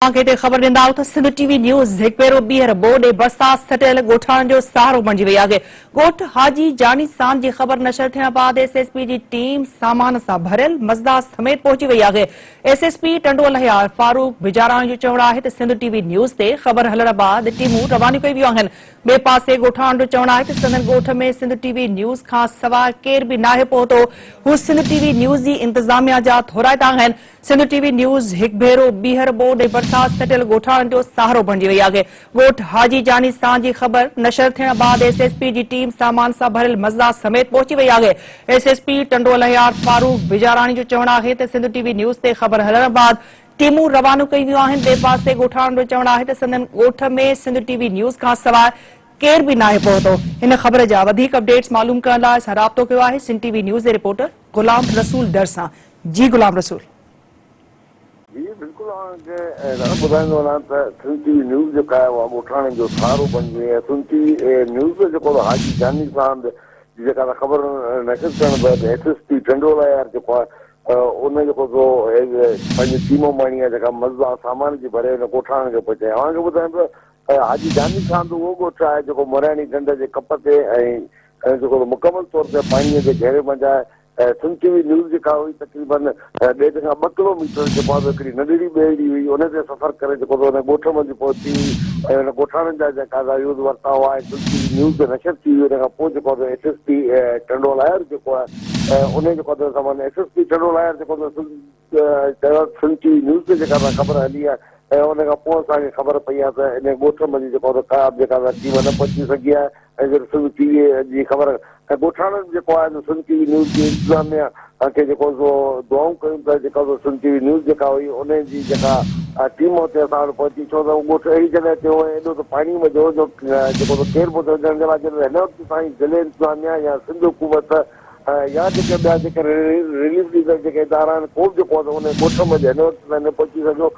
आगे खबर ॾींदा त सिंध टीवी न्यूज़ हिकु भेरो ॿीहर बोर्ड बरसात सटियल ॻोठाणनि जो सहारो बणिजी वई आहे। ॻोठ हाजी जानी सांद जी ख़बर नशर थियण बाद एसएसपी जी टीम सामान सां भरियल मज़दा समेत पहुची वई आहे। एसएसपी टंडो लहियार फारूक बिजाराणी जो चवणु आहे त सिंध टीवी न्यूज़ ते ख़बर हलण बाद टीमूं रवानी कई वियूं आहिनि। ॿिए पासे ॻोठाणनि जो चवणु आहे त संदन ॻोठ में सिंध टीवी न्यूज़ खां सवाइ केर बि नाहे पहुतो। हू सिंध टीवी न्यूज़ जी इंतज़ामिया जा थोराइता आहिनि। सिंध टीवी न्यूज़ हिकु भेरो ॿीहर बोर्ड बरसात सटियल ॻोठाणनि जो सहारो बणिजी वई आहे। ॻोठ हाजी जानी सांद जी ख़बर नशर थियण बाद एसएसपी जी टीम सामान सां भरियल मज़दा समेत पहुची वई आहे। एसएसपी टंडो लहियार फारूक बिजाराणी जो चवणु आहे त सिंध टीवी न्यूज़ ते ख़बर हलण बाद टीमूं रवानो कई वियूं आहिनि। ॿिए पासे ॻोठाणनि जो चवणु आहे त संदन ॻोठ में सिंध टीवी न्यूज़ खां सवाइ केर बि नाहे पहुतो। हिन ख़बर जा वधीक अपडेट्स मालूम करण लाइ असां राब्तो कयो आहे सिंध टीवी न्यूज़ जे रिपोर्टर गुलाम रसूल दर सां। जी गुलाम रसूल। जी बिल्कुल ॿुधाईंदो वञा त सिंध टीवी न्यूज़ जेका आहे उहा ॻोठाणे जो सहारो बणिजी वई आहे। सिंध टीवी न्यूज़ जेको हाजी जानी सांद जी जेका ख़बर नशर थियण बैदि एसएसपी टंडो लहियार जेको आहे उन जेको पंहिंजी टीमों माणी आहे जेका मज़दा सामान जी भरे हिन ॻोठाणे खे पहुचाए। तव्हांखे ॿुधायां त हाजी जानी सांद उहो ॻोठ आहे जेको मुराइणी ढंढ जे कप ते ऐं जेको मुकमल तौर ते पाणीअ जे घेरे मंझि आहे। सिंध टीवी न्यूज़ जेका हुई तक़रीबन 1.5 खां 2 किलोमीटर जेको आहे हिकिड़ी नंढड़ी ॿेड़ी हुई उन ते सफ़र करे जेको हुन ॻोठ मंझि पहुची ऐं हुन ॻोठाणनि जा जेका यूज़ वरिता हुआ ऐं सिंध टीवी न्यूज़ ते नशर थी हुई। हुन खां पोइ जेको आहे एसएसपी टंडो लहियार जेको आहे उन जेको आहे सामान एसएसपी टंडो लहियार जेको सिंध टीवी न्यूज़ ते जेका ख़बर हली आहे ऐं उन खां पोइ असांखे ख़बर पई आहे त इन ॻोठ मंझि जेको आहे का जेका टीम न पहुची सघी आहे ऐं सिंध टीवी जी ख़बर ऐं ॻोठाणनि जेको आहे सिंध टीवी न्यूज़ जी इंतज़ामिया खे जेको दुआऊं कयूं था जेका सिंध टीवी न्यूज़ जेका हुई उन जी जेका टीम हुते असां वटि पहुची। छो त उहो ॻोठ अहिड़ी जॻह ते हो एॾो त पाणी में जो जेको केरु बि हुजण जे लाइ हिन वक़्तु ताईं ज़िले इंतज़ामिया या सिंध हुकूमत या जेके ॿिया जेके रिलीफ ॾींदड़ जेके इदारा आहिनि को बि जेको आहे उन ॻोठ में हिन वक़्तु ताईं न पहुची सघियो।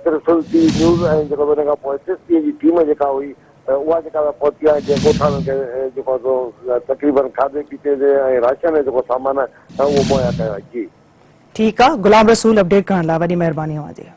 सिर्फ़ु सिंध टीवी न्यूज़ ऐं जेको हुन खां पोइ एसएसपी जी टीम जेका हुई उहा जेका पहुती आहे जंहिं ॻोठाणनि खे जेको तक़रीबन खाधे पीते जे ऐं राशन जेको सामान आहे उहो मुहैया कयो आहे। जी ठीकु आहे गुलाम रसूल अपडेट करण लाइ वॾी महिरबानी तव्हांजी।